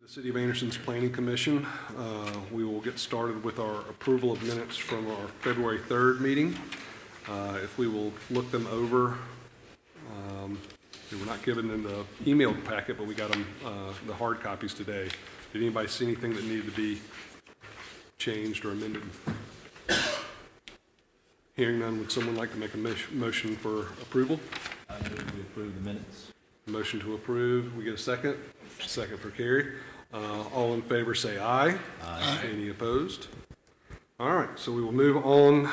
The City of Anderson's Planning Commission. We will get started with our approval of minutes from our February 3rd meeting. If we will look them over, they were not given in the emailed packet, but we got them, the hard copies today. Did anybody see anything that needed to be changed or amended? Hearing none, would someone like to make a motion for approval? I move we approve the minutes. Motion to approve. We get a second? Second for Carrie. All in favor say aye. Aye. Any opposed? All right, so we will move on.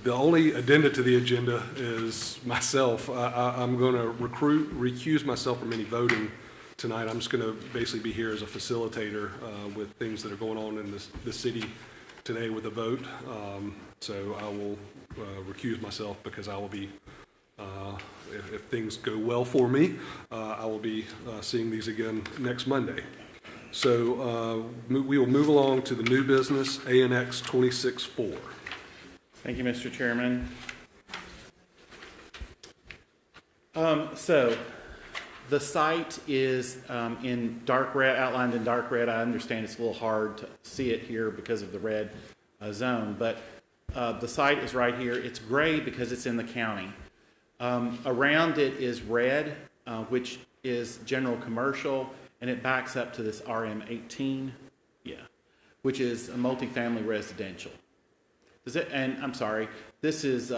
The only addenda to the agenda is myself. I'm going to recuse myself from any voting tonight. I'm just going to basically be here as a facilitator with things that are going on in the city today with the vote. So I will recuse myself because I will be if things go well for me, I will be seeing these again next Monday. So we will move along to the new business, ANX 26-4. Thank you, Mr. Chairman. So the site is in dark red, outlined in dark red. I understand it's a little hard to see it here because of the red zone, but the site is right here. It's gray because it's in the county. Around it is red, which is general commercial, and it backs up to this RM18, which is a multifamily residential. And I'm sorry, this is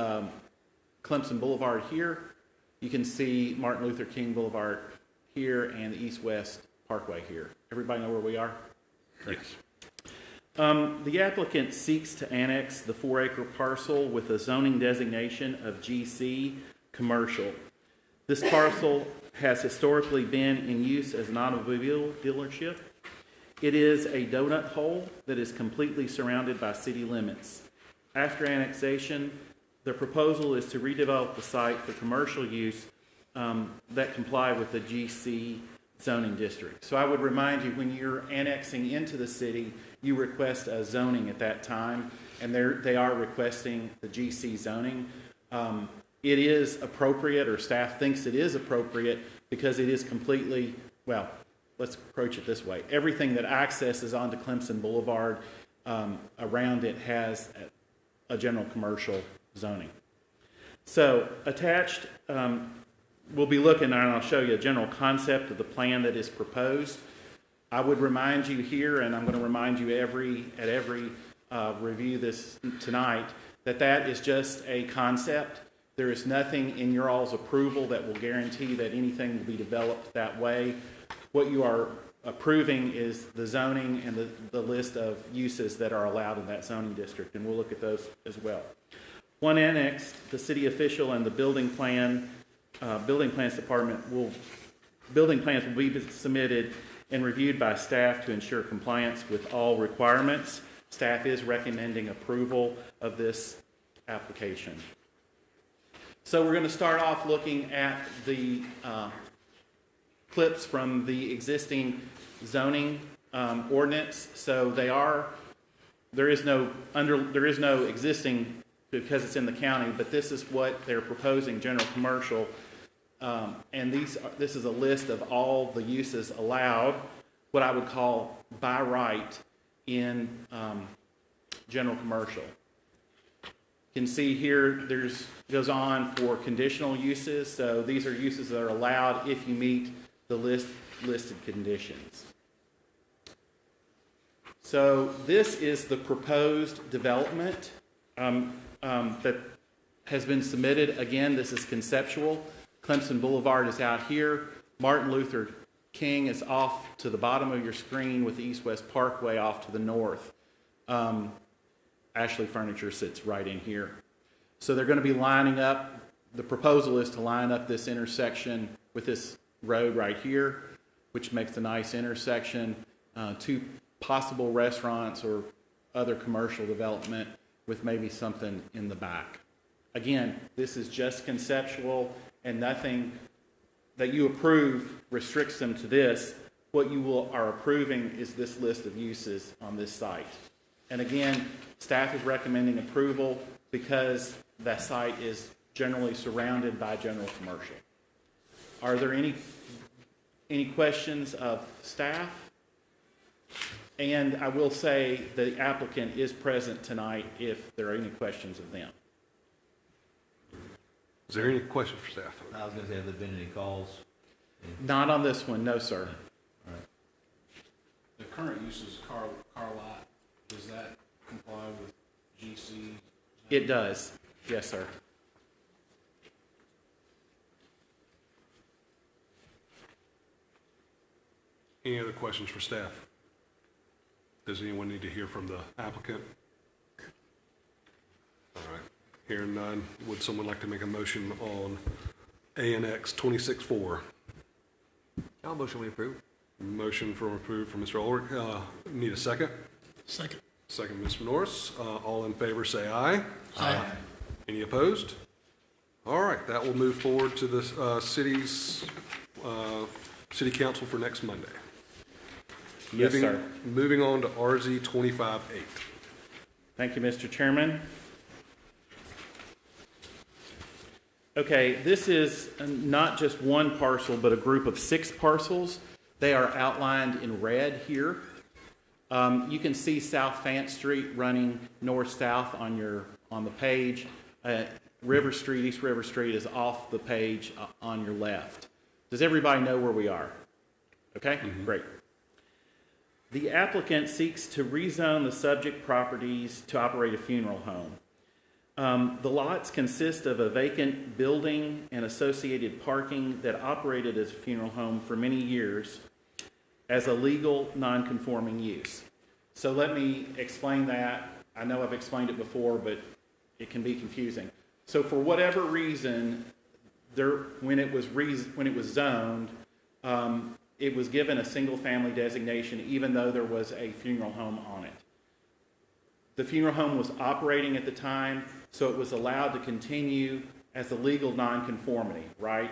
Clemson Boulevard here. You can see Martin Luther King Boulevard here and the East-West Parkway here. Everybody know where we are? Yes. The applicant seeks to annex the 4-acre parcel with a zoning designation of GC Commercial. This parcel has historically been in use as an automobile dealership. It is a donut hole that is completely surrounded by city limits. After annexation, the proposal is to redevelop the site for commercial use that comply with the GC zoning district. So I would remind you, when you're annexing into the city, you request a zoning at that time, and they are requesting the GC zoning. It is appropriate, or staff thinks it is appropriate, because it is completely, well, let's approach it this way. Everything that accesses onto Clemson Boulevard around it has a general commercial zoning. So attached, we'll be looking, and I'll show you a general concept of the plan that is proposed. I would remind you here, and I'm going to remind you at every review this tonight, that is just a concept. There is nothing in your all's approval that will guarantee that anything will be developed that way. What you are approving is the zoning and the list of uses that are allowed in that zoning district, and we'll look at those as well. One annex, the city official and the building plans department building plans will be submitted and reviewed by staff to ensure compliance with all requirements. Staff is recommending approval of this application. So we're going to start off looking at the clips from the existing zoning ordinance. So there is no existing because it's in the county, but this is what they're proposing, general commercial. And this is a list of all the uses allowed, what I would call by right in general commercial. You can see here, goes on for conditional uses. So these are uses that are allowed if you meet the listed conditions. So this is the proposed development that has been submitted. Again, this is conceptual. Clemson Boulevard is out here. Martin Luther King is off to the bottom of your screen, with the East-West Parkway off to the north. Ashley Furniture sits right in here. So they're going to be lining up. The proposal is to line up this intersection with this road right here, which makes a nice intersection. Two possible restaurants or other commercial development with maybe something in the back. Again, this is just conceptual, and nothing that you approve restricts them to this. What you are approving is this list of uses on this site. And again, staff is recommending approval because that site is generally surrounded by general commercial. Are there any Any questions of staff? And I will say the applicant is present tonight if there are any questions of them. Is there any questions for staff? I was gonna say, have there been any calls? Not on this one, no, sir. All right. The current use is car lot. Does that comply with GC? It does. Yes, sir. Any other questions for staff? Does anyone need to hear from the applicant? All right, hearing none, would someone like to make a motion on ANX 26-4? I'll motion we approve. Motion from approved from Mr. Ulrich. Need a second? Second. Second, Mr. Norris. All in favor, say aye. Aye. Any opposed? All right, that will move forward to the city council for next Monday. Yes, sir. Moving on to RZ 25-8. Thank you, Mr. Chairman. Okay, this is not just one parcel, but a group of 6 parcels. They are outlined in red here. You can see South Fant Street running north-south on the page. River Street, East River Street is off the page on your left. Does everybody know where we are? Okay, great. The applicant seeks to rezone the subject properties to operate a funeral home. The lots consist of a vacant building and associated parking that operated as a funeral home for many years as a legal non-conforming use. So let me explain that. I know I've explained it before, but it can be confusing. So for whatever reason, when it was zoned, it was given a single-family designation, even though there was a funeral home on it. The funeral home was operating at the time, so it was allowed to continue as a legal nonconformity, right?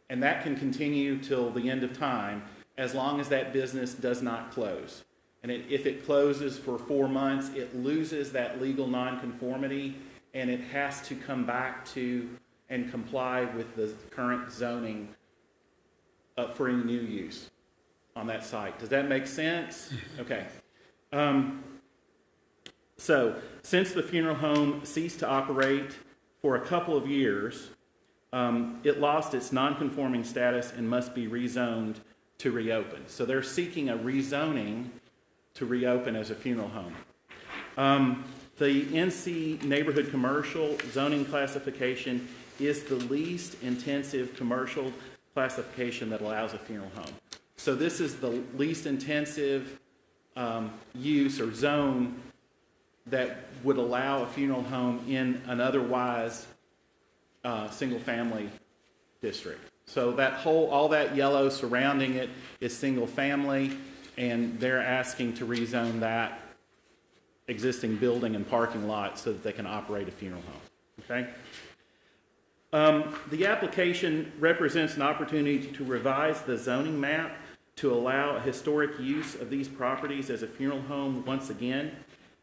And that can continue till the end of time, as long as that business does not close. And if it closes for 4 months, it loses that legal nonconformity, and it has to come back to and comply with the current zoning for any new use on that site. Does that make sense? Okay. So, since the funeral home ceased to operate for a couple of years, it lost its non-conforming status and must be rezoned to reopen. So they're seeking a rezoning to reopen as a funeral home. The NC Neighborhood Commercial zoning classification is the least intensive commercial classification that allows a funeral home. So this is the least intensive use or zone that would allow a funeral home in an otherwise single-family district. So all that yellow surrounding it is single-family, and they're asking to rezone that existing building and parking lot so that they can operate a funeral home. Okay? The application represents an opportunity to revise the zoning map to allow a historic use of these properties as a funeral home once again.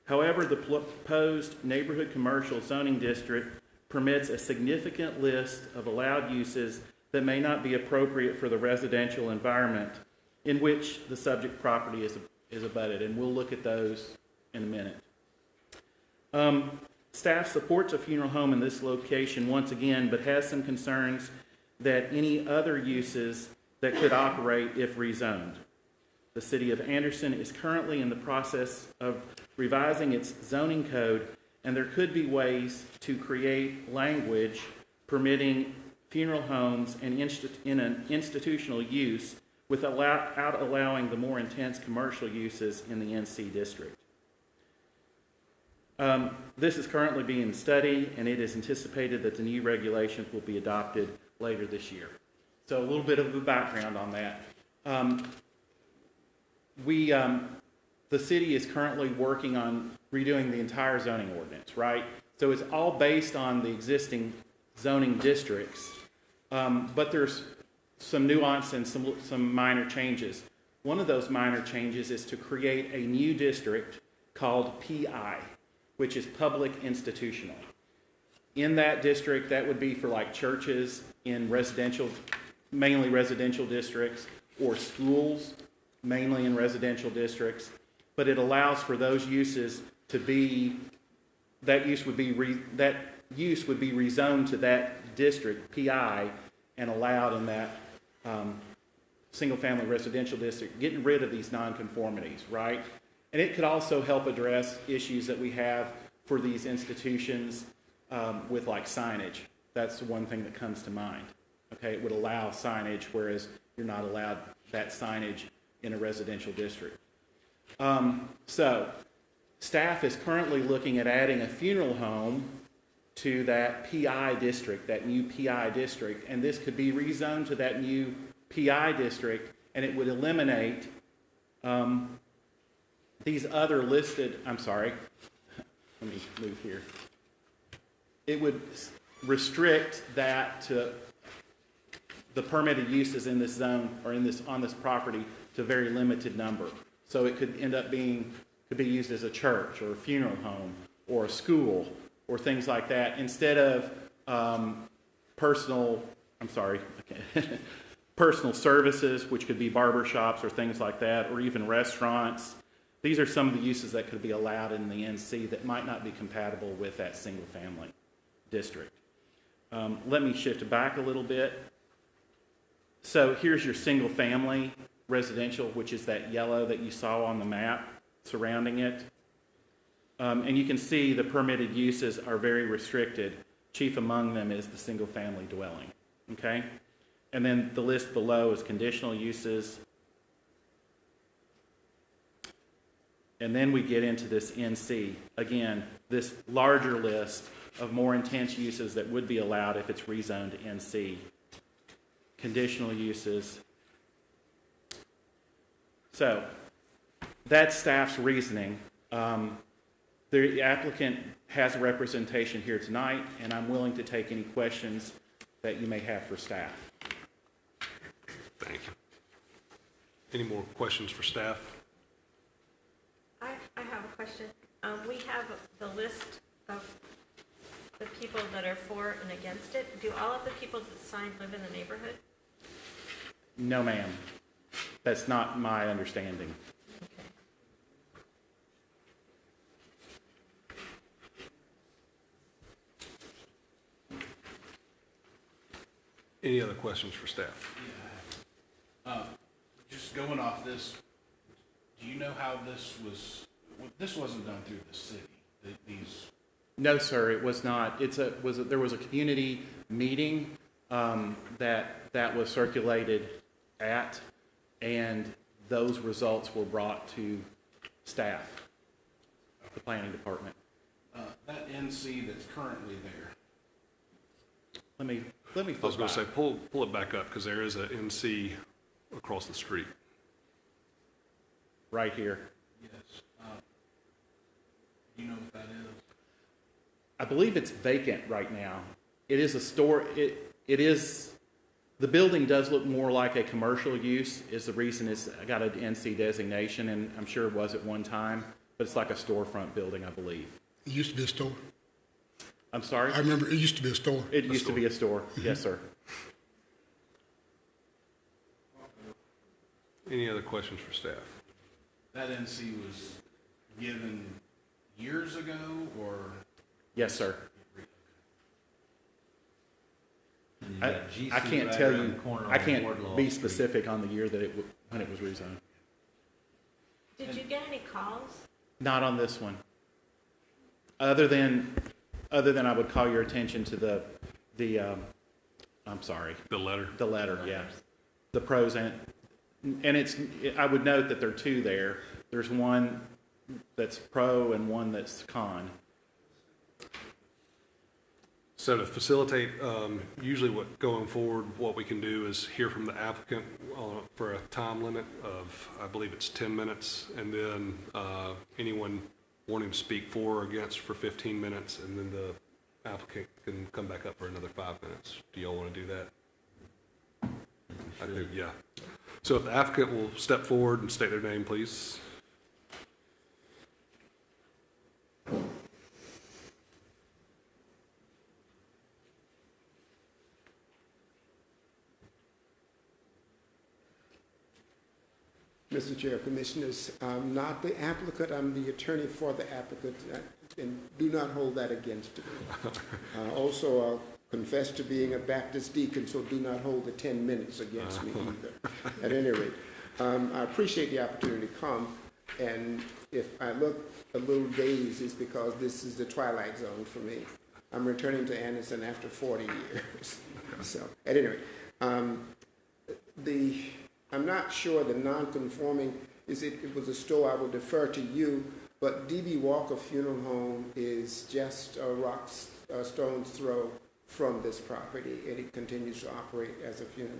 However, the proposed neighborhood commercial zoning district permits a significant list of allowed uses that may not be appropriate for the residential environment in which the subject property is abutted, and we'll look at those in a minute. Staff supports a funeral home in this location once again, but has some concerns that any other uses that could operate if rezoned. The City of Anderson is currently in the process of revising its zoning code, and there could be ways to create language permitting funeral homes in an institutional use without allowing the more intense commercial uses in the NC district. This is currently being studied, and it is anticipated that the new regulations will be adopted later this year. So a little bit of a background on that. The city is currently working on redoing the entire zoning ordinance, right? So it's all based on the existing zoning districts, but there's some nuance and some minor changes. One of those minor changes is to create a new district called PI, which is public institutional. In that district, that would be for like churches in residential, mainly residential districts, or schools, mainly in residential districts, but it allows for those uses to be, that use would be rezoned to that district, PI, and allowed in that single-family residential district, getting rid of these nonconformities, right? And it could also help address issues that we have for these institutions with like signage. That's the one thing that comes to mind. Okay, it would allow signage, whereas you're not allowed that signage in a residential district. So, staff is currently looking at adding a funeral home to that PI district, that new PI district, and this could be rezoned to that new PI district, and it would eliminate these other listed, I'm sorry, let me move here. It would restrict that to the permitted uses in this zone or in this, on this property to a very limited number. So it could end up being, could be used as a church or a funeral home or a school or things like that instead of personal services, which could be barber shops or things like that, or even restaurants. These are some of the uses that could be allowed in the NC that might not be compatible with that single family district. Let me shift back a little bit. So here's your single family residential, which is that yellow that you saw on the map surrounding it. And you can see the permitted uses are very restricted. Chief among them is the single family dwelling, okay? And then the list below is conditional uses. And then we get into this NC. Again, this larger list of more intense uses that would be allowed if it's rezoned to NC. Conditional uses. So, that's staff's reasoning. The applicant has a representation here tonight, and I'm willing to take any questions that you may have for staff. Thank you. Any more questions for staff? I have a question. We have the list of the people that are for and against it. Do all of the people that signed live in the neighborhood? No, ma'am. That's not my understanding. Okay. Any other questions for staff? Just going off this, do you know how this was, this wasn't done through the city, these? No, sir, it was not. There was a community meeting that was circulated at, and those results were brought to staff, the planning department. That NC that's currently there, Let me I was flip going to say, back. pull it back up, because there is a NC across the street. Right here. yes. Do you know what that is? I believe it's vacant right now. It is a store, it is, the building does look more like a commercial use, is the reason it's got an NC designation, and I'm sure it was at one time, but it's like a storefront building, I believe. It used to be a store. I'm sorry? I remember it used to be a store. It used to be a store, yes, sir. Any other questions for staff? That NC was given years ago, or? Yes, sir. And you've I got GC I can't right tell around you, the corner I on can't Wardlaw be Street. specific on the year that when it was rezoned. Did you get any calls? Not on this one. Other than I would call your attention to I'm sorry, The letter? the letter, yeah. The pros and I would note that there are two there. There's one that's pro and one that's con. So to facilitate, usually going forward, what we can do is hear from the applicant for a time limit of, I believe it's 10 minutes, and then anyone wanting to speak for or against for 15 minutes, and then the applicant can come back up for another 5 minutes. Do y'all want to do that? I think, yeah. So if the applicant will step forward and state their name, please. Mr. Chair, Commissioners, I'm not the applicant, I'm the attorney for the applicant, and do not hold that against me. Also, I'll confess to being a Baptist deacon, so do not hold the 10 minutes against me either. At any rate, I appreciate the opportunity to come, and if I look a little dazed, it's because this is the twilight zone for me. I'm returning to Anderson after 40 years. So, at any rate, I'm not sure the non-conforming, it was a store, I will defer to you, but D.B. Walker Funeral Home is just a stone's throw from this property, and it continues to operate as a funeral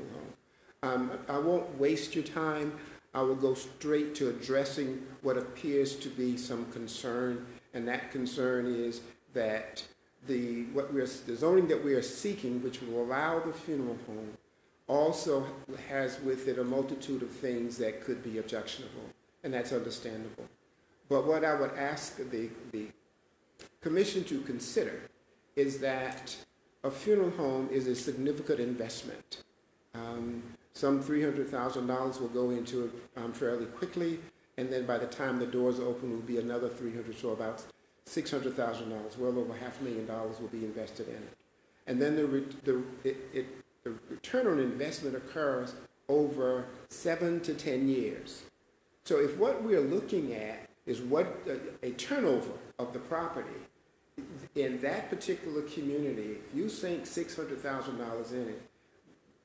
home. I won't waste your time. I will go straight to addressing what appears to be some concern, and that concern is that the zoning that we are seeking, which will allow the funeral home, also has with it a multitude of things that could be objectionable, and that's understandable. But what I would ask the commission to consider is that a funeral home is a significant investment. Some $300,000 will go into it fairly quickly, and then by the time the doors open will be another $300,000, so about $600,000, well over $500,000 will be invested in it. And then the return on investment occurs over 7 to 10 years. So if what we're looking at is what a turnover of the property in that particular community, if you sink $600,000 in it,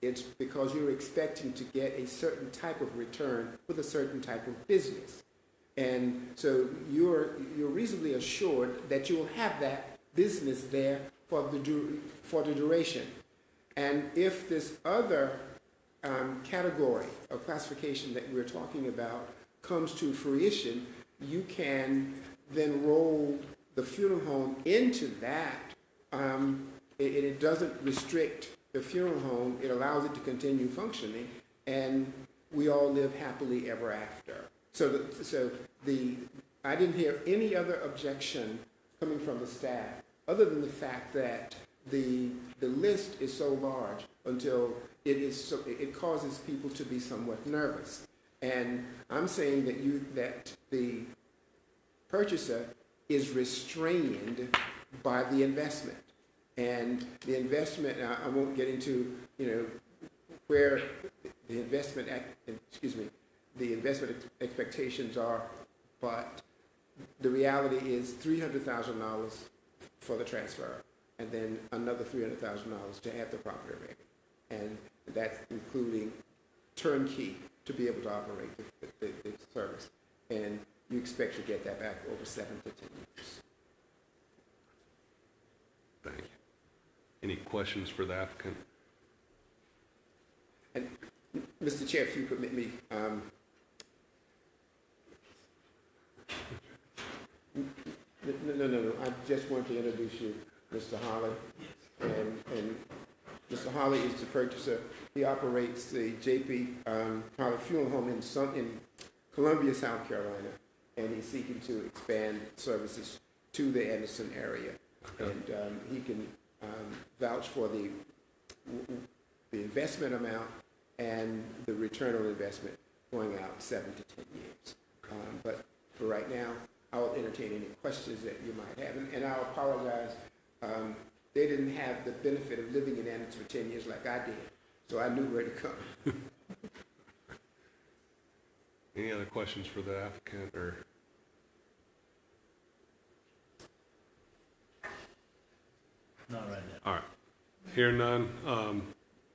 it's because you're expecting to get a certain type of return with a certain type of business. And so you're reasonably assured that you will have that business there for the duration. And if this other category of classification that we're talking about comes to fruition, you can then roll the funeral home into that. It doesn't restrict the funeral home. It allows it to continue functioning, and we all live happily ever after. I didn't hear any other objection coming from the staff, other than the fact that the list is so large until it causes people to be somewhat nervous. And I'm saying that the purchaser is restrained by the investment. And the investment, I won't get into, where the investment expectations are, but the reality is $300,000 for the transfer, and then another $300,000 to have the property ready. And that's including turnkey to be able to operate the service. And you expect to get that back over 7 to 10 years. Thank you. Any questions for the applicant? And Mr. Chair, if you permit me, no. I just want to introduce you, Mr. Holly. And Mr. Holly is the purchaser. He operates the J.P. Holly Funeral Home in Columbia, South Carolina, and he's seeking to expand services to the Anderson area. Okay. And he can vouch for the investment amount and the return on investment going out 7 to 10 years. But for right now, I'll entertain any questions that you might have. And I'll apologize. They didn't have the benefit of living in Anderson for 10 years like I did, so I knew where to come. Any other questions for the applicant or? Not right now. All right. Hearing none,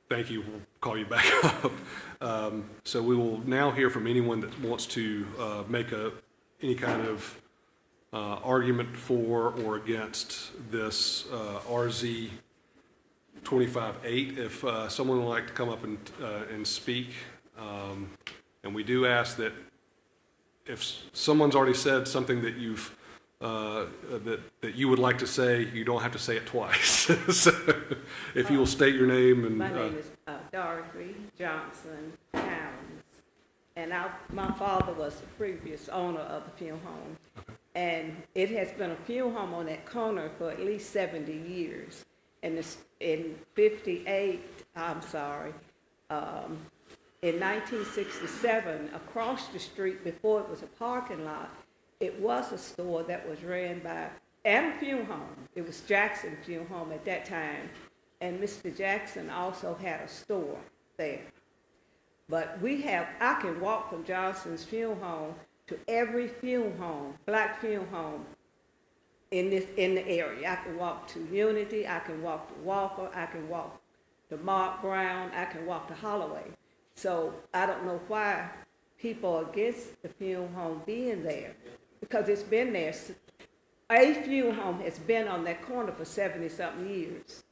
thank you. We'll call you back up. So we will now hear from anyone that wants to make any kind of argument for or against this RZ 25-8. If someone would like to come up and speak, and we do ask that if someone's already said something that you've that you would like to say, you don't have to say it twice. So if you will state your name and. My name is Dorothy Johnson Towns, and my father was the previous owner of the funeral home. Okay. And it has been a funeral home on that corner for at least 70 years. And in 58, in 1967, across the street, before it was a parking lot, it was a store that was ran by, and a funeral home. It was Jackson Funeral Home at that time, and Mr. Jackson also had a store there. But I can walk from Johnson's Funeral Home to every funeral home, black funeral home in the area. I can walk to Unity, I can walk to Walker, I can walk to Mark Brown, I can walk to Holloway. So I don't know why people are against the funeral home being there, because it's been there. A funeral home has been on that corner for 70-something years,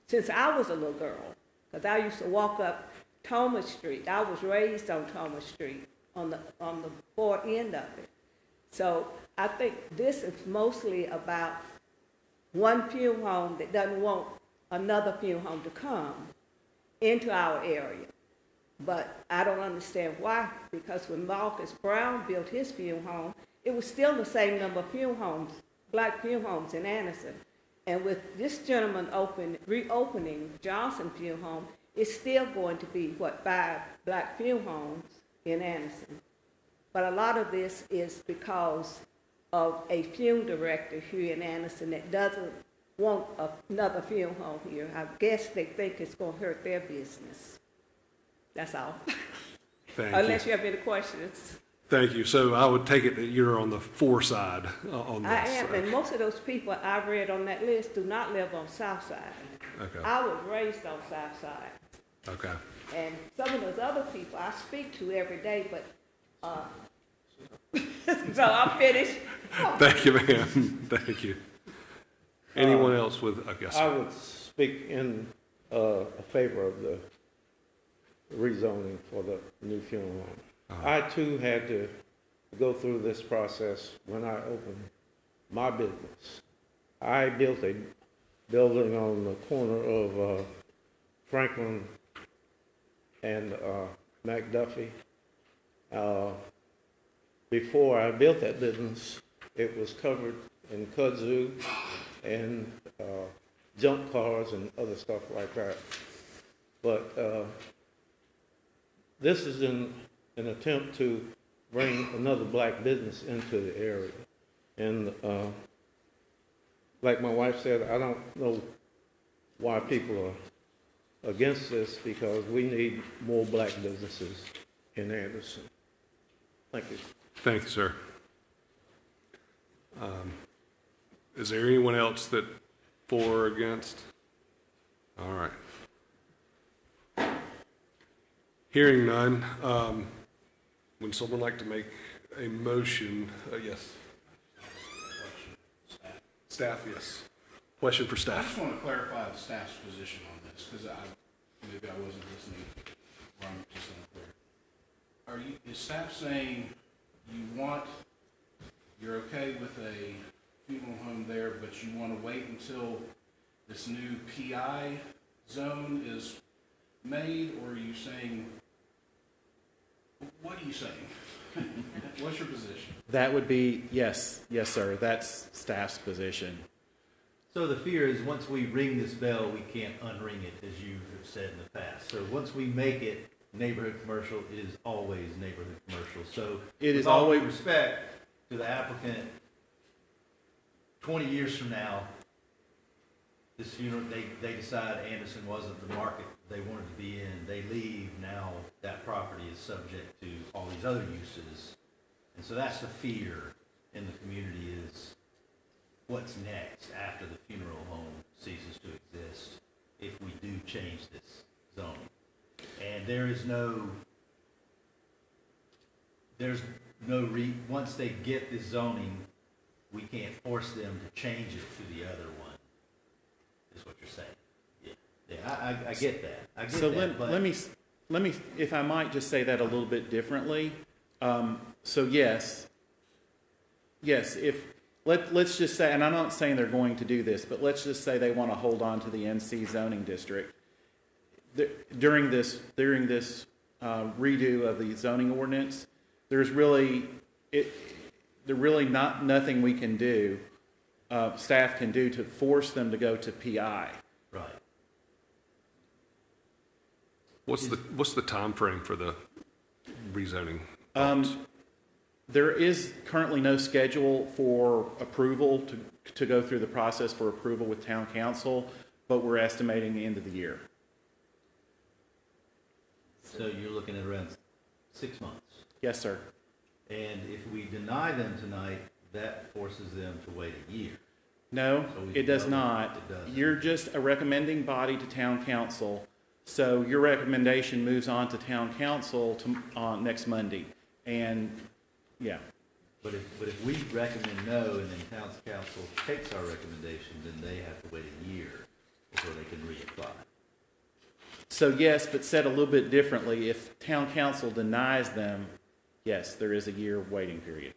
since I was a little girl, because I used to walk up Thomas Street. I was raised on Thomas Street, on the far end of it. So I think this is mostly about one funeral home that doesn't want another funeral home to come into our area. But I don't understand why, because when Marcus Brown built his funeral home, it was still the same number of funeral homes, black funeral homes in Anderson. And with this gentleman reopening Johnson Funeral Home, it's still going to be, 5 black funeral homes in Anderson. But a lot of this is because of a funeral director here in Anderson that doesn't want another funeral home here. I guess they think it's going to hurt their business. That's all. Thank Unless you. you have any questions. Thank you. So I would take it that you're on the for side on this. I am, and most of those people I read on that list do not live on South Side. Okay. I was raised on South Side. Okay. And some of those other people I speak to every day, but, so I'm finished. Thank you, ma'am. Thank you. Anyone else with, I guess. I would speak in favor of the rezoning for the new funeral home. I too had to go through this process when I opened my business. I built a building on the corner of Franklin and McDuffie. Before I built that business, it was covered in kudzu and junk cars and other stuff like that. But this is in an attempt to bring another black business into the area. And like my wife said, I don't know why people are against this, because we need more black businesses in Anderson. Thank you. Thank you, sir. Is there anyone else that for or against? All right. Hearing none, would someone like to make a motion? Yes. Staff, yes. Question for I staff. just want to clarify the staff's position on this, because maybe I wasn't listening, or I'm just unclear. Is staff saying you're okay with a funeral home there, but you want to wait until this new PI zone is made, or are you saying, what are you saying? What's your position? That would be, yes, sir, that's staff's position. So the fear is once we ring this bell, we can't unring it, as you have said in the past. So once we make it neighborhood commercial, it is always neighborhood commercial. So It is with all due always- respect to the applicant, 20 years from now, this funeral, they decide Anderson wasn't the market they wanted to be in. They leave, now that property is subject to all these other uses. And so that's the fear in the community, is what's next after the funeral home ceases to exist if we do change this zoning. And once they get this zoning, we can't force them to change it to the other one, is what you're saying. Yeah, I get that. I get So that, but let me, if I might just say that a little bit differently. So yes, let's just say, and I'm not saying they're going to do this, but let's just say they want to hold on to the NC zoning district. During this redo of the zoning ordinance, there's really nothing we can do, staff can do to force them to go to PI. right. What's the timeframe for the rezoning? There is currently no schedule for approval to go through the process for approval with town council, but we're estimating the end of the year. So you're looking at around 6 months. Yes, sir. And if we deny them tonight, that forces them to wait a year. No, So we it does know not. it doesn't. You're just a recommending body to town council, so your recommendation moves on to town council next Monday. And, yeah, But if we recommend no and then town council takes our recommendation, then they have to wait a year before they can reapply. so yes, but said a little bit differently, if town council denies them, yes, there is a year waiting period.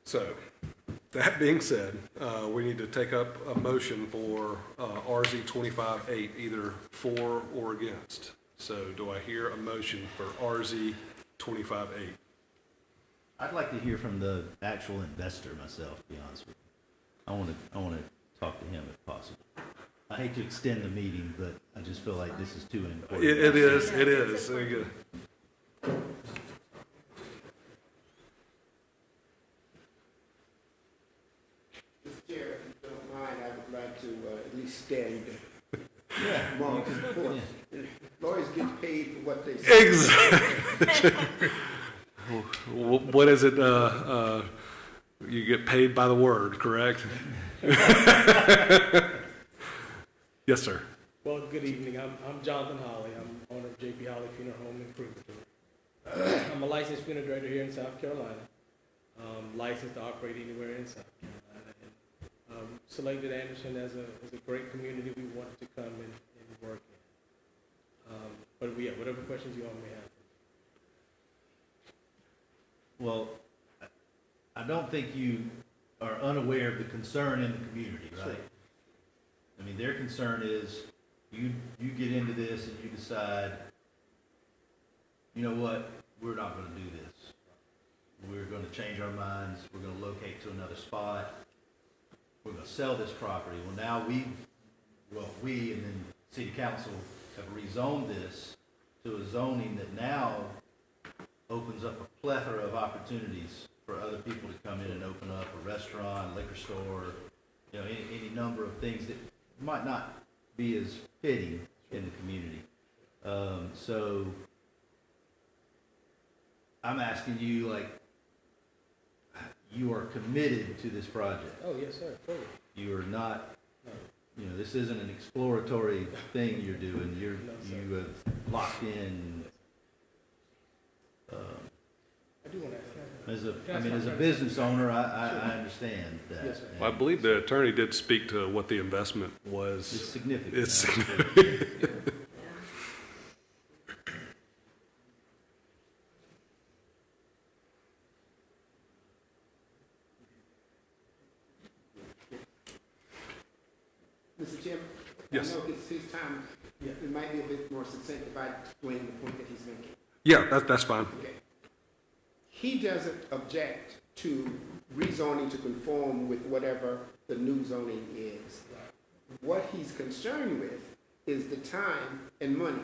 So, that being said, we need to take up a motion for RZ 25-8, either for or against. So do I hear a motion for RZ 25-8? I'd like to hear from the actual investor myself, to be honest with you. I want to talk to him if possible. I hate to extend the meeting, but I just feel like this is too important. It is. There you go. Mr. Chair, if you don't mind, I would like to at least stand. Yeah. Mark, lawyers get paid for what they say. Exactly. What is it? You get paid by the word, correct? Yes, sir. Well, good evening. I'm Jonathan Holly. I'm owner of JP Holly Funeral Home in Crewsville. I'm a licensed funeral director here in South Carolina. Licensed to operate anywhere in South Carolina. And selected Anderson as a great community we wanted to come and work in. But yeah, whatever questions you all may have. Well, I don't think you are unaware of the concern in the community, right? Sure. I mean, their concern is you get into this and you decide, you know what, we're not going to do this. We're going to change our minds. We're going to locate to another spot. We're going to sell this property. Well, now we and then City Council have rezoned this to a zoning that now opens up a plethora of opportunities for other people to come in and open up a restaurant, liquor store, you know, any number of things that might not be as fitting in the community. So I'm asking you, like, you are committed to this project. Oh, yes, sir. Fully. You are not, you know, this isn't an exploratory thing you're doing. You have locked in. I do want to ask. As a business owner, I understand that. Yes, sir. Well, I believe the attorney did speak to what the investment It's was. significant. It's significant. Mr. Chairman? Yes. I know it's his time. It might be a bit more succinct if I explain the point that he's making. Yeah, that's fine. Okay. He doesn't object to rezoning to conform with whatever the new zoning is. What he's concerned with is the time and money,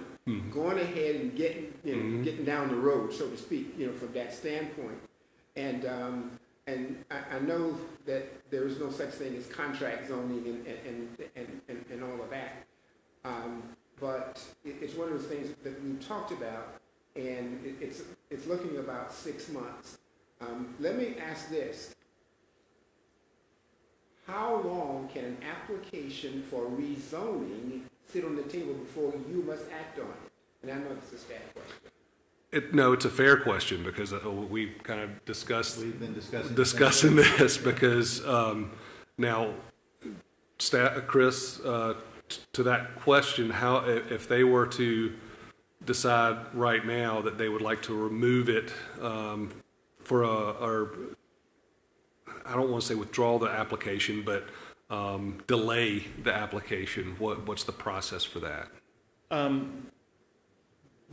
going ahead and getting down the road, so to speak, you know, from that standpoint. And I know that there is no such thing as contract zoning and all of that. But it's one of those things that we've talked about, and it's looking about 6 months. Let me ask this. How long can an application for rezoning sit on the table before you must act on it? And I know it's a staff question. No, it's a fair question because we kind of discussed We've been discussing this because now, Chris, to that question, how if they were to decide right now that they would like to remove it or I don't want to say withdraw the application, but delay the application, what's the process for that?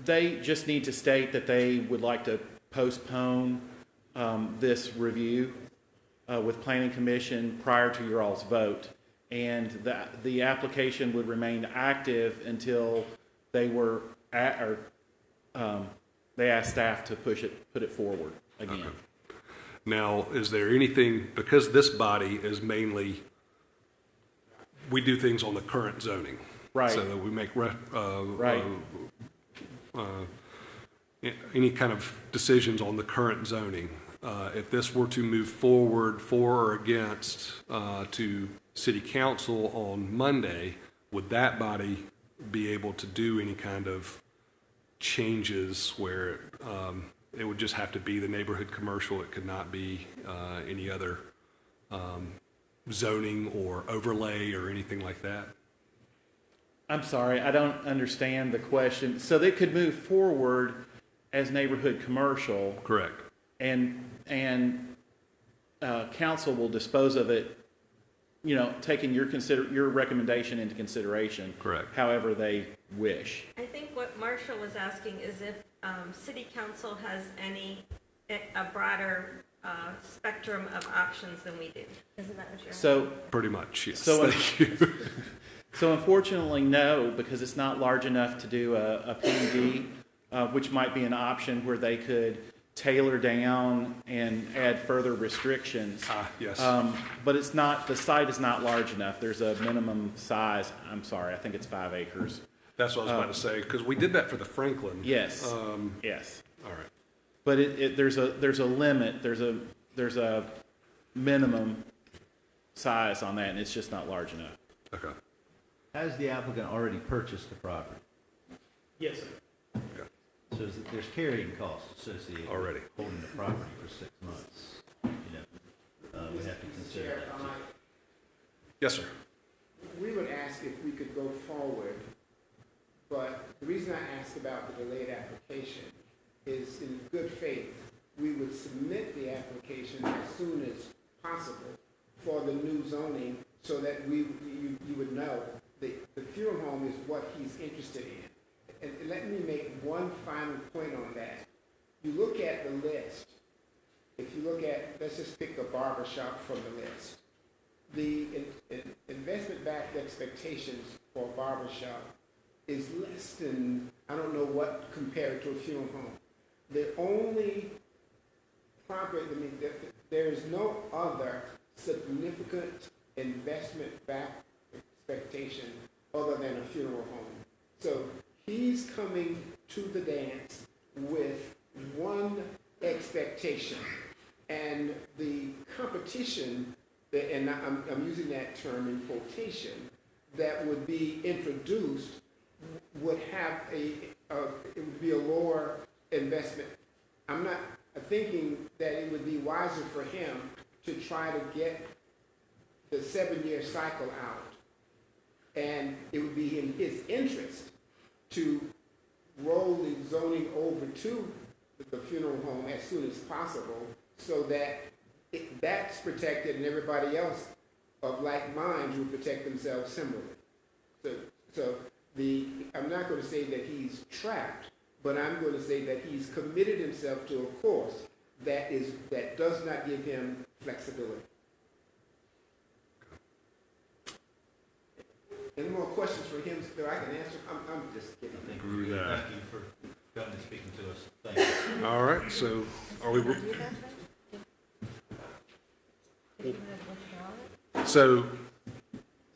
They just need to state that they would like to postpone this review. with Planning Commission prior to your all's vote. And the application would remain active until they were they asked staff to put it forward again. Okay. Now, is there anything, because this body is mainly, we do things on the current zoning. Right. So that we make Right. Any kind of decisions on the current zoning. If this were to move forward for or against to city council on Monday, would that body be able to do any kind of changes where it would just have to be the neighborhood commercial? It could not be any other zoning or overlay or anything like that? I'm sorry, I don't understand the question. So they could move forward as neighborhood commercial, Correct. and council will dispose of it, you know, taking your recommendation into consideration. Correct. However they wish. I think what Marshall was asking is if city council has a broader spectrum of options than we do. Isn't that what you're So, Pretty much, yes. So, Thank you. so unfortunately, no, because it's not large enough to do a PUD, which might be an option where they could tailor down and add further restrictions. Yes. But it's not, the site is not large enough. There's a minimum size. I'm sorry, I think it's 5 acres. That's what I was about to say, because we did that for the Franklin. Yes. Um, Yes. all right. But there's a limit, there's a minimum size on that, and it's just not large enough. Okay. Has the applicant already purchased the property? Yes, sir. Okay. So there's carrying costs associated Already. with holding the property for 6 months. You know, we have to consider Chair, that too. Yes, sir. We would ask if we could go forward, but the reason I asked about the delayed application is in good faith, we would submit the application as soon as possible for the new zoning so that you would know the funeral home is what he's interested in. And let me make one final point on that. You look at the list, if you look at, let's just pick a barber shop from the list. The investment-backed expectations for a barber shop is less than, I don't know what compared to a funeral home. The only property, I mean, there is no other significant investment-backed expectation other than a funeral home. So he's coming to the dance with one expectation, and the competition, and I'm using that term in quotation, that would be introduced would have it would be a lower investment. I'm not thinking that it would be wiser for him to try to get the 7-year cycle out, and it would be in his interest to roll the zoning over to the funeral home as soon as possible so that that's protected and everybody else of like minds will protect themselves similarly. So I'm not going to say that he's trapped, but I'm going to say that he's committed himself to a course that does not give him flexibility. Any more questions for him that I can answer? I'm just kidding. Thank you for coming and speaking to us. Thank you. All right, so are we, so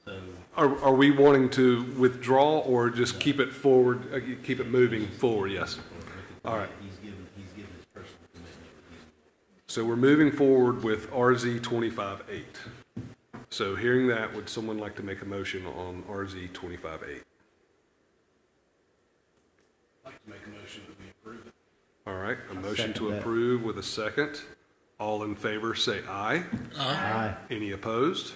So are we wanting to withdraw or just keep it forward, keep it moving forward? Yes. All right. he's given his personal commitment. So we're moving forward with RZ 25-8. So hearing that, would someone like to make a motion on RZ 25-8? I'd like to make a motion that we approve it. All right, a motion to second that. approve with a second. All in favor, say aye. Aye. Any opposed?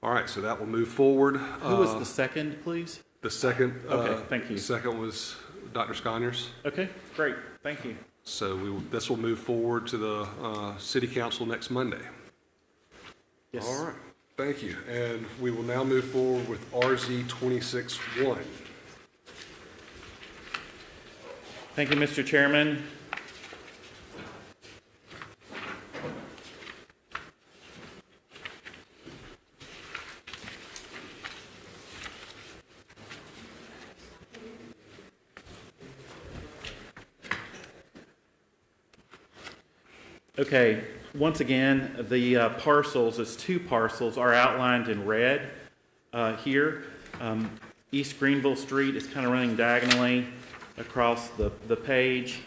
All right, so that will move forward. Who was the second, please? The second? Okay, thank you. Second was Dr. Sconyers. Okay, great, thank you. So this will move forward to the city council next Monday. Yes. All right, thank you. And we will now move forward with RZ 26-1. Thank you, Mr. Chairman. Okay, once again, the parcels, it's 2 parcels, are outlined in red here. East Greenville Street is kind of running diagonally across the page.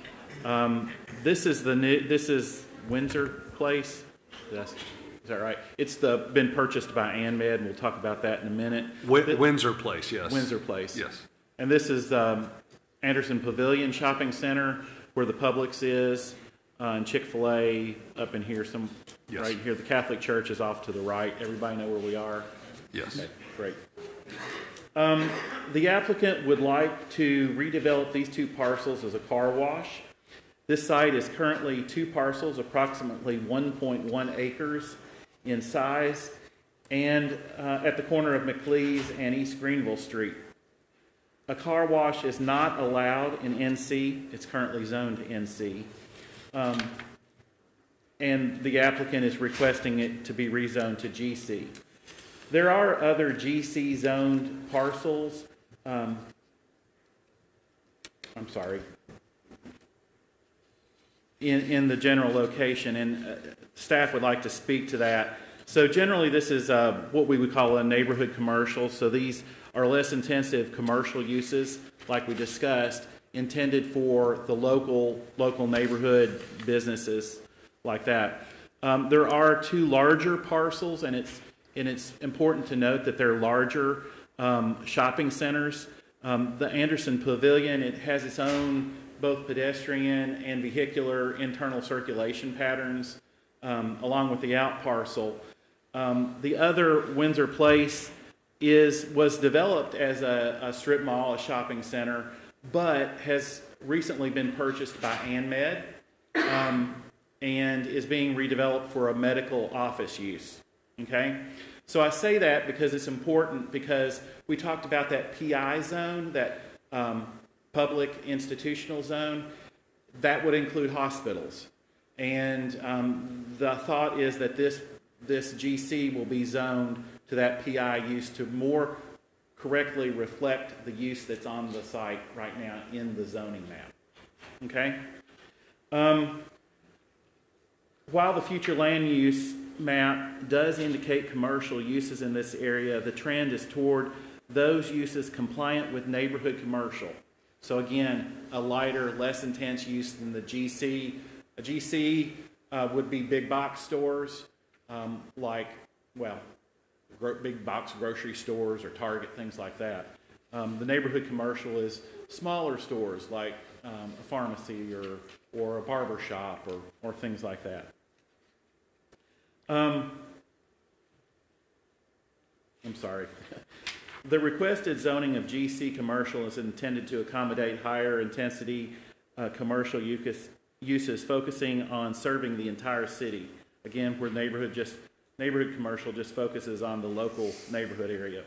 This is Windsor Place. Is that right? It's been purchased by AnMed, and we'll talk about that in a minute. Windsor Place, yes. Windsor Place. Yes. And this is Anderson Pavilion Shopping Center, where the Publix is, and Chick-fil-A up in here, Yes. right here. The Catholic Church is off to the right. Everybody know where we are? Yes. Okay, great. The applicant would like to redevelop these 2 parcels as a car wash. This site is currently 2 parcels, approximately 1.1 acres in size, and at the corner of McLeese and East Greenville Street. A car wash is not allowed in NC. It's currently zoned to NC. And the applicant is requesting it to be rezoned to GC. There are other GC zoned parcels. In the general location, and staff would like to speak to that. So generally, this is what we would call a neighborhood commercial. So these are less intensive commercial uses, like we discussed, intended for the local neighborhood businesses like that. There are 2 larger parcels, and it's important to note that they're larger shopping centers. The Anderson Pavilion, it has its own both pedestrian and vehicular internal circulation patterns, along with the out parcel. The other, Windsor Place, was developed as a strip mall, a shopping center, but has recently been purchased by AnMed, and is being redeveloped for a medical office use. Okay? So I say that because it's important, because we talked about that PI zone, that public institutional zone. That would include hospitals. And the thought is that this GC will be zoned to that PI use to more correctly reflect the use that's on the site right now in the zoning map. Okay? While the future land use map does indicate commercial uses in this area, the trend is toward those uses compliant with neighborhood commercial. So again, a lighter, less intense use than the GC. A GC would be big box stores, big box grocery stores or Target, things like that. The neighborhood commercial is smaller stores like a pharmacy or a barber shop or things like that. I'm sorry. The requested zoning of GC commercial is intended to accommodate higher intensity commercial uses focusing on serving the entire city. Again, where neighborhood commercial just focuses on the local neighborhood area.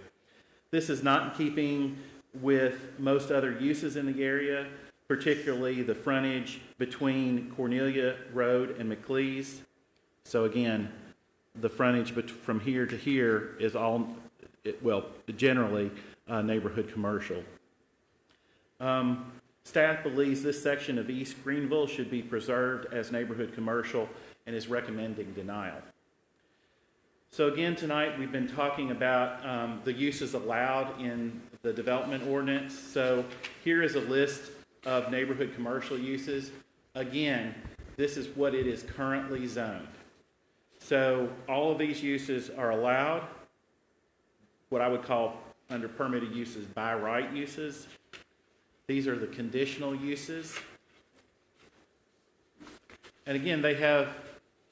This is not in keeping with most other uses in the area, particularly the frontage between Cornelia Road and McLeese. So again, the frontage from here to here is generally neighborhood commercial. Staff believes this section of East Greenville should be preserved as neighborhood commercial and is recommending denial. So again, tonight we've been talking about the uses allowed in the development ordinance. So here is a list of neighborhood commercial uses. Again, this is what it is currently zoned. So all of these uses are allowed, what I would call under permitted uses by right uses. These are the conditional uses. And again, they have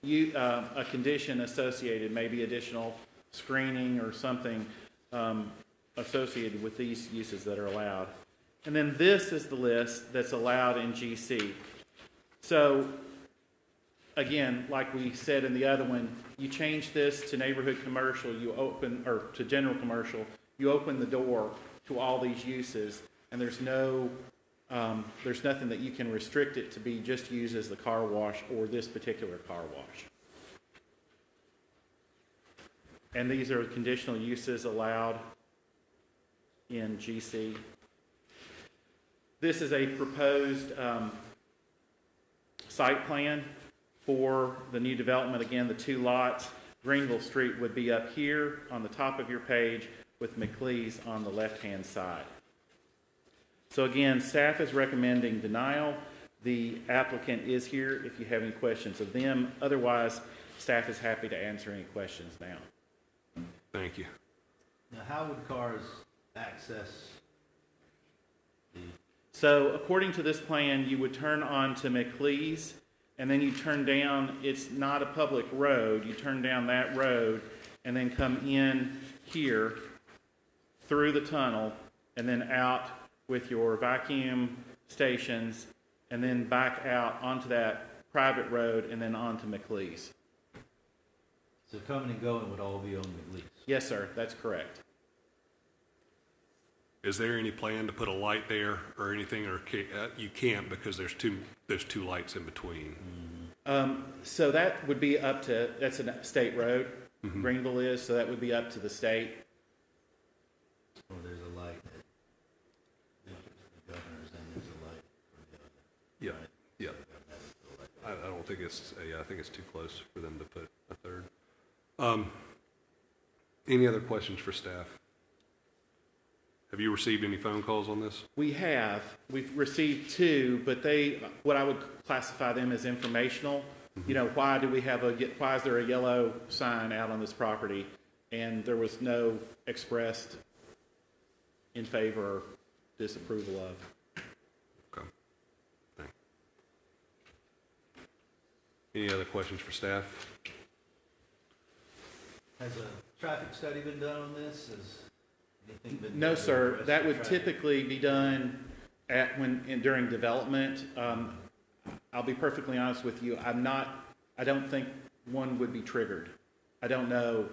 a condition associated, maybe additional screening or something associated with these uses that are allowed. And then this is the list that's allowed in GC. So again, like we said in the other one, you change this to neighborhood commercial, or to general commercial, you open the door to all these uses, and there's nothing that you can restrict it to be just used as the car wash or this particular car wash. And these are conditional uses allowed in GC. This is a proposed site plan for the new development. Again, the 2 lots, Greenville Street would be up here on the top of your page with McLeese on the left-hand side. So again, staff is recommending denial. The applicant is here if you have any questions of them. Otherwise, staff is happy to answer any questions now. Thank you. Now, how would cars access the, So according to this plan, you would turn on to McLeese, and then you turn down, it's not a public road, you turn down that road, and then come in here through the tunnel, and then out with your vacuum stations, and then back out onto that private road, and then onto McLeese? so coming and going would all be on the lease? Yes, sir, that's correct. Is there any plan to put a light there or anything, or you can't because there's two lights in between? So that would be up to, that's a state road, Greenville is, so that would be up to the state. Or there's a light at the governor's and there's a light for the other? Yeah, Right. yeah. I don't think it's, I think it's too close for them to put a third. Any other questions for staff? Have you received any phone calls on this? We've received 2, but what I would classify them as informational. You know, why is there a yellow sign out on this property? And there was no expressed in favor or disapproval of. Okay. Thanks. Any other questions for staff? Has a traffic study been done on this? Has anything been done? No, to sir, address that the would traffic? typically be done during development. I'll be perfectly honest with you, I don't think one would be triggered. I don't know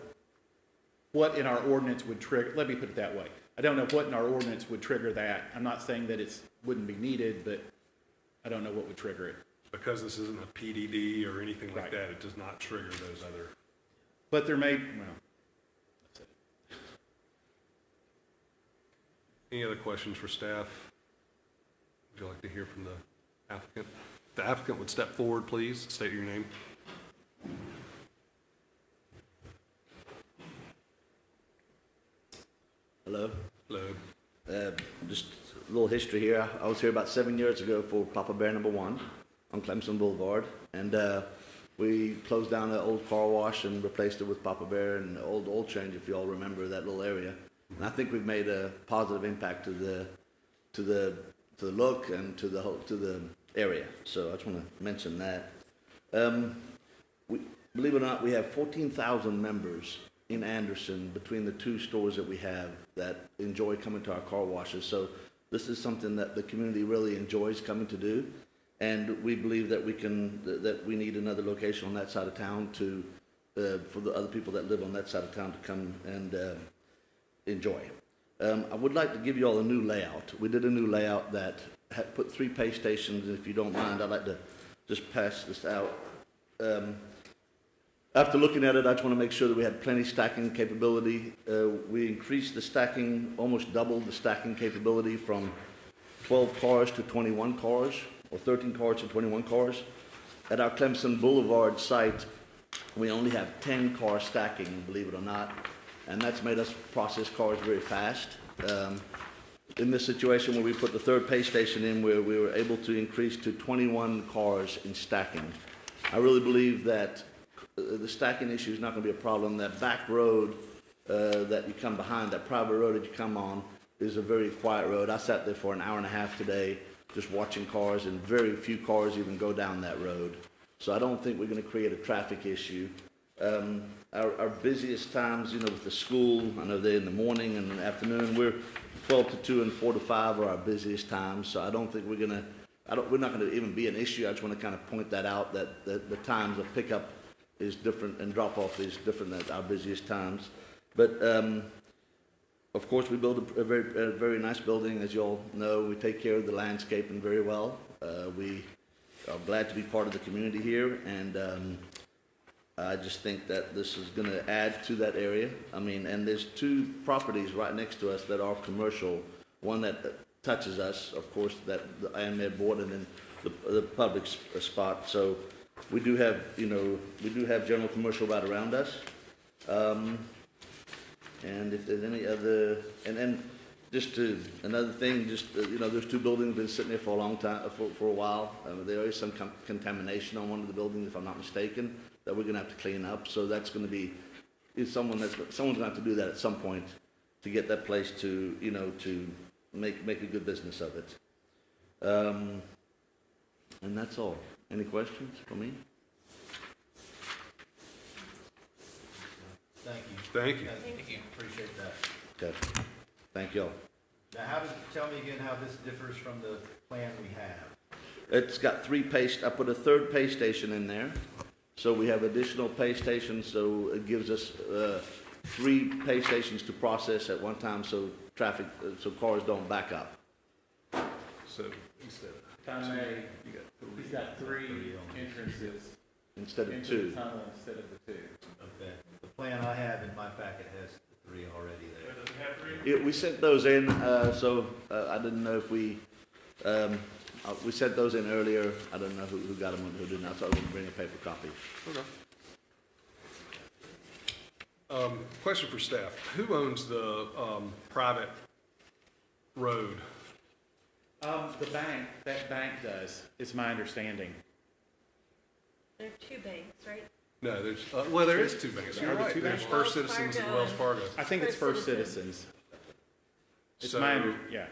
what in our ordinance would trigger, let me put it that way. I don't know what in our ordinance would trigger that. I'm not saying that it wouldn't be needed, but I don't know what would trigger it. Because this isn't a PDD or anything like Right. that, it does not trigger those other. But there may, well, that's it. Any other questions for staff? Would you like to hear from the applicant? The applicant would step forward, please. State your name. Hello. Hello. Just a little history here. I was here about 7 years ago for Papa Bear #1 on Clemson Boulevard, and we closed down an old car wash and replaced it with Papa Bear and old oil change, if you all remember that little area. And I think we've made a positive impact to the look and to the area. So I just want to mention that. Believe it or not, we have 14,000 members in Anderson between the 2 stores that we have that enjoy coming to our car washes. So this is something that the community really enjoys coming to do, and we believe that we need another location on that side of town for the other people that live on that side of town to come and enjoy. I would like to give you all a new layout. We did a new layout that had put 3 pay stations, and if you don't mind, I'd like to just pass this out. After looking at it, I just want to make sure that we had plenty stacking capability. We increased the stacking, almost doubled the stacking capability from 12 cars to 21 cars, or 13 cars to 21 cars. At our Clemson Boulevard site, we only have 10 cars stacking, believe it or not, and that's made us process cars very fast. In this situation where we put the 3rd pay station in, where we were able to increase to 21 cars in stacking. I really believe that the stacking issue is not going to be a problem. That back road that you come behind, that private road that you come on, is a very quiet road. I sat there for an hour and a half today just watching cars, and very few cars even go down that road. So I don't think we're going to create a traffic issue. Our busiest times, with the school, I know they're in the morning and in the afternoon. We're 12 to 2 and 4 to 5 are our busiest times. So I don't think we're not going to even be an issue. I just want to kind of point that out, that the times of pickup is different and drop off is different at our busiest times. But of course, we build a very nice building, as you all know. We take care of the landscaping very well. We are glad to be part of the community here, and I just think that this is going to add to that area. I mean, and there's 2 properties right next to us that are commercial. One that touches us, of course, that the ANMed board, and then the public spot. So We do have, we do have general commercial right around us. And if there's any other, and then another thing, those two buildings have been sitting there for a long time, for a while. There is some contamination on one of the buildings, if I'm not mistaken, that we're gonna have to clean up. So that's gonna be, someone's gonna have to do that at some point to get that place to, to make a good business of it. And that's all. Any questions for me? Thank you. Thank you. Thank you. Appreciate that. Okay. Thank y'all. Now, tell me again how this differs from the plan we have. It's got I put a third pay station in there. So we have additional pay stations, so it gives us 3 pay stations to process at one time, so cars don't back up. So instead of, If I may, you got 3. he's got 3 entrances Instead of into the 2. tunnel instead of the 2. Okay. The plan I have in my packet has the 3 already there. Does it have 3? Yeah, we sent those in, so I didn't know if we sent those in earlier. I don't know who got them and who did not, so I wouldn't bring a paper copy. Okay. Question for staff. Who owns the private road? The bank, that bank does, is my understanding. There are 2 banks, right? No, there is 2 banks. You're Are there right. 2 There's banks? First Wells Citizens and Fargo Wells and- Fargo. I think it's First First Citizens. It's So- yeah.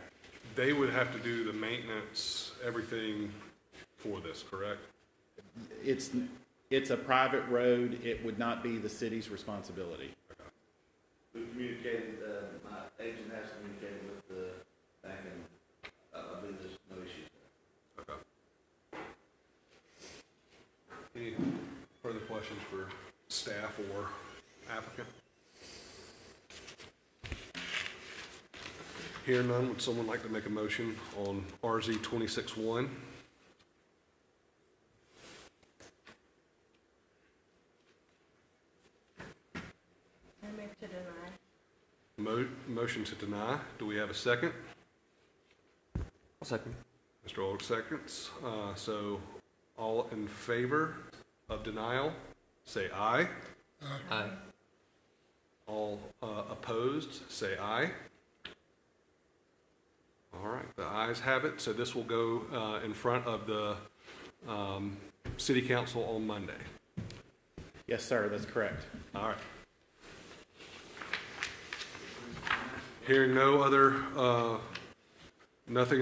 They would have to do the maintenance, everything for this, correct? It's a private road. It would not be the city's responsibility. We communicated, my agent has communicated with the bank, and I believe there's no issues there. Okay. Any further questions for staff or applicant? Hearing none, would someone like to make a motion on RZ 26-1? I move to deny. Motion to deny. Do we have a second? I'll second. Mr. Old seconds. So all in favor of denial, say aye. Aye. All opposed, say aye. All right, the ayes have it. So this will go in front of the city council on Monday. Yes, sir, that's correct. All right. Hearing no other, nothing